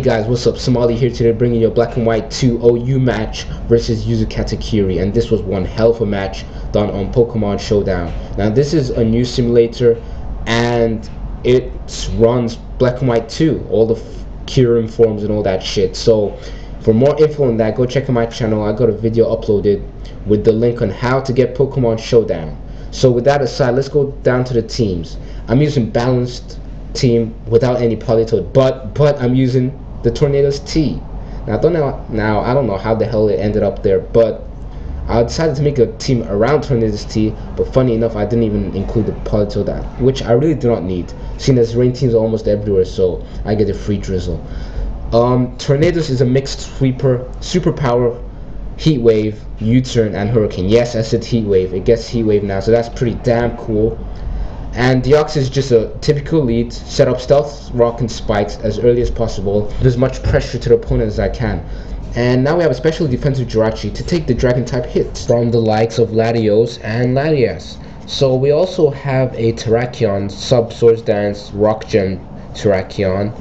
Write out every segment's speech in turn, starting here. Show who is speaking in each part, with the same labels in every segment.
Speaker 1: Hey guys, what's up? Somali here today, bringing you a black and white 2 OU match versus user Katakiri, and this was one hell of a match done on Pokemon Showdown. Now this is a new simulator and it runs black and white 2, all the Kyurem forms and all that shit. So for more info on that, go check out my channel. I got a video uploaded with the link on how to get Pokemon Showdown. So with that aside, let's go down to the teams. I'm using balanced team without any Politoed, but I'm using the Tornado's T. Now I don't know how the hell it ended up there, but I decided to make a team around Tornado's T. But funny enough, I didn't even include the Politoed, which I really do not need, seeing as rain teams are almost everywhere, so I get a free drizzle. Tornadoes is a mixed sweeper, superpower, heat wave, U-turn, and hurricane. Yes, I said heat wave. It gets heat wave now, so that's pretty damn cool. And Deoxys is just a typical lead, set up stealth, rock, and spikes as early as possible, put as much pressure to the opponent as I can. And now we have a special defensive Jirachi to take the dragon type hits from the likes of Latios and Latias. So we also have a Terrakion, sub Swords Dance, Rock Gem Terrakion,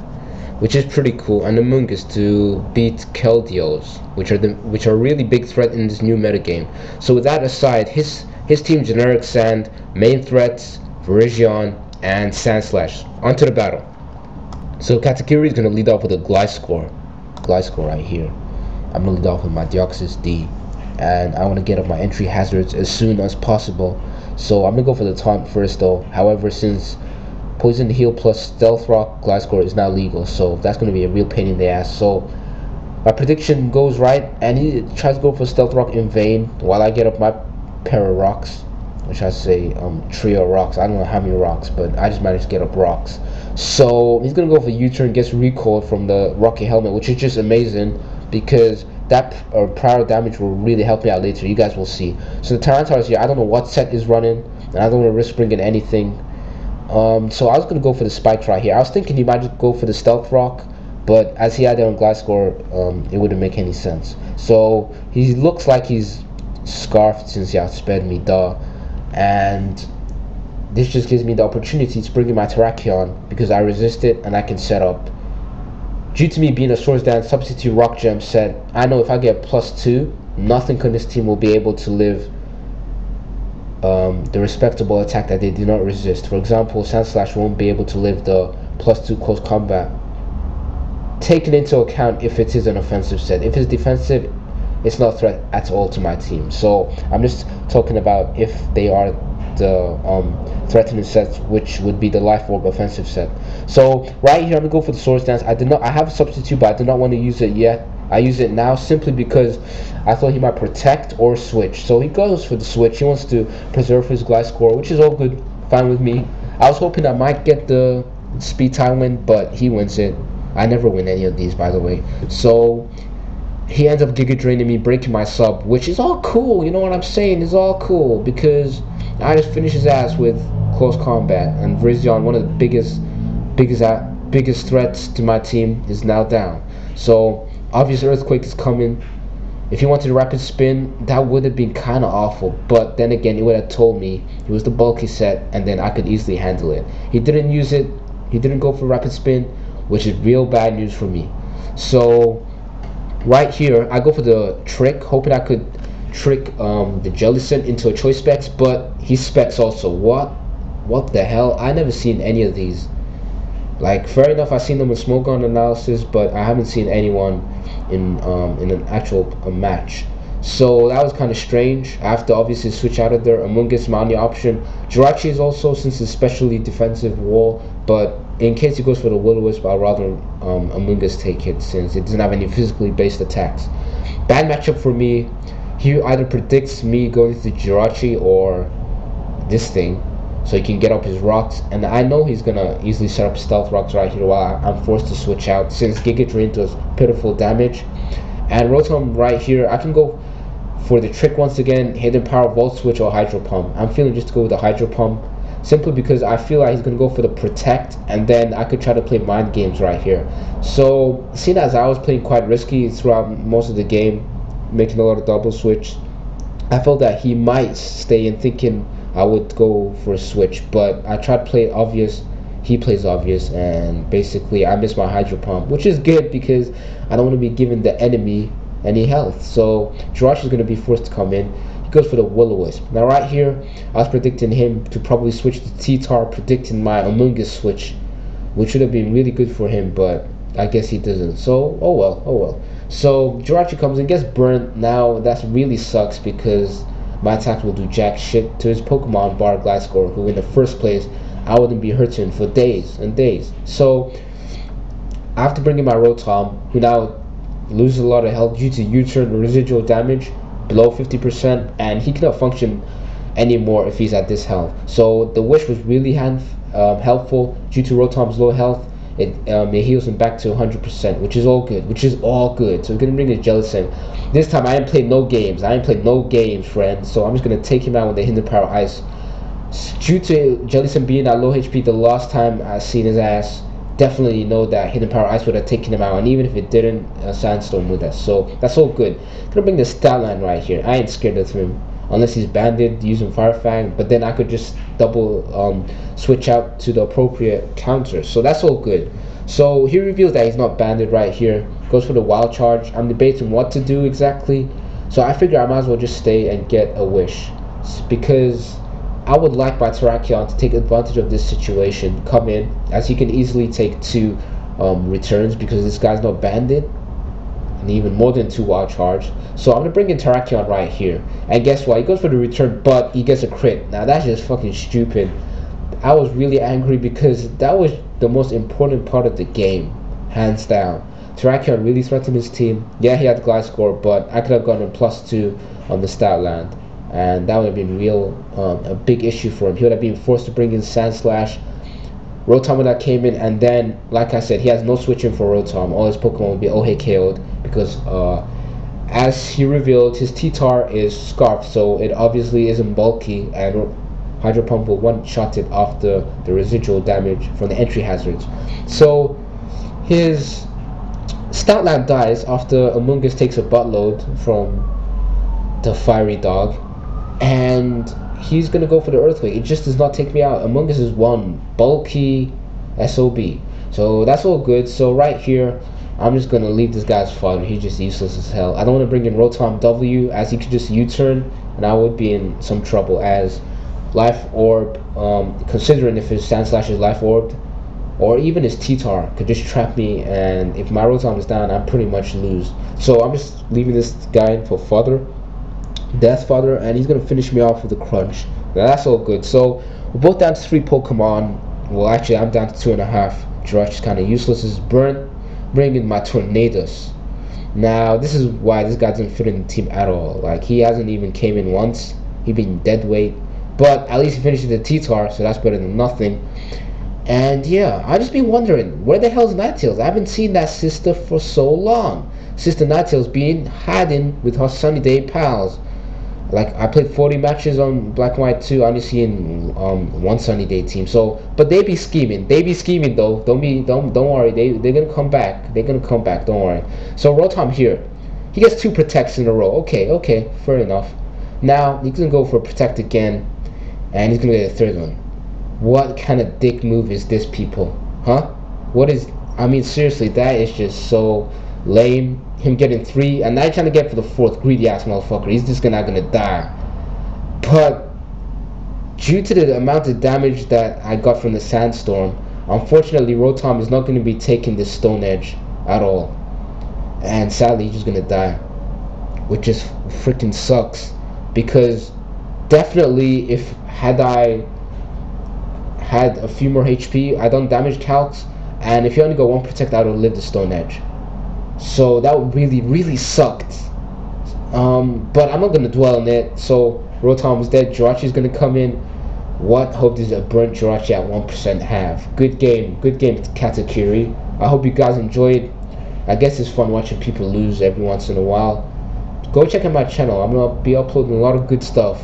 Speaker 1: which is pretty cool, and a Mungus to beat Keldeos, which are really big threat in this new metagame. So with that aside, his team generic sand, main threats, Virizion, and Sandslash. Onto the battle. So Katakiri is going to lead off with a Gliscor right here. I'm going to lead off with my Deoxys D, and I want to get up my entry hazards as soon as possible. So I'm going to go for the taunt first though. However, since Poison Heal plus Stealth Rock Gliscor is now legal, so that's going to be a real pain in the ass. So my prediction goes right, and he tries to go for Stealth Rock in vain while I get up my pair of rocks, which I say trio rocks. I don't know how many rocks, but I just managed to get up rocks. So he's gonna go for U-turn, gets recoiled from the Rocky Helmet, which is just amazing because that prior damage will really help me out later. You guys will see. So the Tyranitar is here. I don't know what set is running, and I don't want to risk bringing anything. So I was gonna go for the spikes right here. I was thinking he might just go for the Stealth Rock, but as he had it on Gliscor, it wouldn't make any sense. So he looks like he's scarfed since he outsped me, duh. And this just gives me the opportunity to bring in my Terrakion because I resist it and I can set up. Due to me being a Swords Dance substitute Rock Gem set, I know if I get +2, nothing on this team will be able to live the respectable attack that they do not resist. For example, Sandslash won't be able to live the +2 close combat, taken into account if it is an offensive set. If it's defensive, it's not a threat at all to my team. So I'm just talking about if they are the threatening sets, which would be the Life Orb offensive set. So right here I'm gonna go for the Swords Dance. I have a substitute, but I did not want to use it yet. I use it now simply because I thought he might protect or switch. So he goes for the switch. He wants to preserve his Gliscor, which is all good, fine with me. I was hoping I might get the speed time win, but he wins it. I never win any of these, by the way. So he ends up Giga Draining me, breaking my sub, which is all cool, you know what I'm saying? It's all cool because I just finish his ass with close combat, and Virizion, one of the biggest threats to my team, is now down. So obvious Earthquake is coming. If he wanted a rapid spin, that would have been kind of awful, but then again, he would have told me it was the bulky set, and then I could easily handle it. He didn't use it. He didn't go for rapid spin, which is real bad news for me. So right here, I go for the trick, hoping I could trick the Jellicent into a choice specs, but he specs also. What the hell? I never seen any of these. Like, fair enough, I've seen them in Smoke Gun Analysis, but I haven't seen anyone in an actual match. So that was kind of strange. I have to obviously switch out of there. Amoonguss, my only option. Jirachi is also, since it's especially defensive wall, but in case he goes for the Will-O-Wisp, I'd rather Amoonguss take it since it doesn't have any physically based attacks. Bad matchup for me. He either predicts me going to the Jirachi or this thing, so he can get up his rocks, and I know he's gonna easily set up stealth rocks right here while I'm forced to switch out since Giga Drain does pitiful damage. And Rotom right here, I can go for the trick once again, Hidden Power, Volt Switch, or Hydro Pump. I'm feeling just to go with the Hydro Pump, simply because I feel like he's going to go for the Protect, and then I could try to play mind games right here. So, seeing as I was playing quite risky throughout most of the game, making a lot of double switch, I felt that he might stay in thinking I would go for a switch, but I tried to play it obvious he plays obvious, and basically I miss my Hydro Pump, which is good because I don't want to be giving the enemy any health. So Jirachi is going to be forced to come in. He goes for the Will-O-Wisp. Now right here, I was predicting him to probably switch to T-Tar, predicting my Among Us switch, which would have been really good for him, but I guess he doesn't. So, oh well. So Jirachi comes in, gets burnt. Now that really sucks because my attack will do jack shit to his Pokemon bar Gliscor, who in the first place I wouldn't be hurting for days and days. So I have to bring in my Rotom, who now loses a lot of health due to U-turn residual damage below 50%, and he cannot function anymore if he's at this health. So the Wish was really helpful due to Rotom's low health. It heals him back to 100%, which is all good. So we're gonna bring the Jellicent. This time I ain't played no games. Friends. So I'm just gonna take him out with the Hidden Power Ice. Due to Jellicent being at low HP the last time I seen his ass, definitely know that Hidden Power Ice would have taken him out, and even if it didn't, Sandstorm would have. So that's all good. Gonna bring the Statline right here. I ain't scared of him unless he's banded using Fire Fang, but then I could just double switch out to the appropriate counter. So that's all good. So he reveals that he's not banded right here. Goes for the Wild Charge. I'm debating what to do exactly, so I figure I might as well just stay and get a Wish, because I would like my Terrakion to take advantage of this situation, come in, as he can easily take 2 returns because this guy's not banded, and even more than 2 Wild Charge. So I'm gonna bring in Terrakion right here, and guess what? He goes for the return, but he gets a crit. Now that's just fucking stupid. I was really angry because that was the most important part of the game, hands down. Terrakion really threatened his team. Yeah, he had Gliscor, but I could have gotten a +2 on the Statland, and that would have been a big issue for him. He would have been forced to bring in Sandslash. Rotom that came in, and then, like I said, he has no switching for Rotom. All his Pokemon will be OH KO'd because, as he revealed, his T-Tar is Scarf, so it obviously isn't bulky, and Hydro Pump will one-shot it after the residual damage from the entry hazards. So his Statland dies after Among Us takes a buttload from the Fiery Dog, and he's gonna go for the Earthquake. It just does not take me out. Among Us is one bulky SOB, so that's all good. So right here, I'm just gonna leave this guy's fodder. He's just useless as hell. I don't want to bring in Rotom W, as he could just U-turn, and I would be in some trouble, as Life Orb, considering if his Sandslash is Life Orbed, or even his T-Tar could just trap me, and if my Rotom is down, I pretty much lose. So I'm just leaving this guy for fodder, Death Fodder, and he's gonna finish me off with a Crunch. Now that's all good. So we're both down to 3 Pokemon. Well, actually, I'm down to 2.5. Jirachi's kind of useless. Is burnt. Bring in my Tornadus. Now this is why this guy doesn't fit in the team at all. Like, he hasn't even came in once. He been dead weight, but at least he finishes the T-Tar, so that's better than nothing. And yeah, I just been wondering, where the hell's Ninetales? I haven't seen that sister for so long. Sister Ninetales being hiding with her Sunny Day pals. Like, I played 40 matches on Black and White 2. I only seen one Sunny Day team. So, but they be scheming. They be scheming though. Don't worry. They're gonna come back. They're gonna come back. Don't worry. So Rotom here, he gets 2 protects in a row. Okay, fair enough. Now he's gonna go for a protect again, and he's gonna get a 3rd one. What kind of dick move is this, people? Huh? What is? I mean, seriously, that is just so lame. Him getting 3, and now he's trying to get for the 4th. Greedy ass motherfucker. He's just not gonna die. But due to the amount of damage that I got from the Sandstorm, unfortunately Rotom is not going to be taking this Stone Edge at all, and sadly he's just gonna die, which just freaking sucks. Because definitely, if I had a few more HP, I done damage calcs, and if you only got 1 protect, I would live the Stone Edge. So that really sucked. But I'm not gonna dwell on it. So Rotom's dead. Jirachi's gonna come in. What hope does a burnt Jirachi at 1% have? Good game, Katakiri. I hope you guys enjoyed. I guess it's fun watching people lose every once in a while. Go check out my channel. I'm gonna be uploading a lot of good stuff.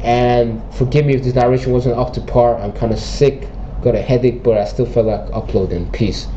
Speaker 1: And forgive me if this narration wasn't up to par. I'm kind of sick, got a headache, but I still felt like uploading. Peace.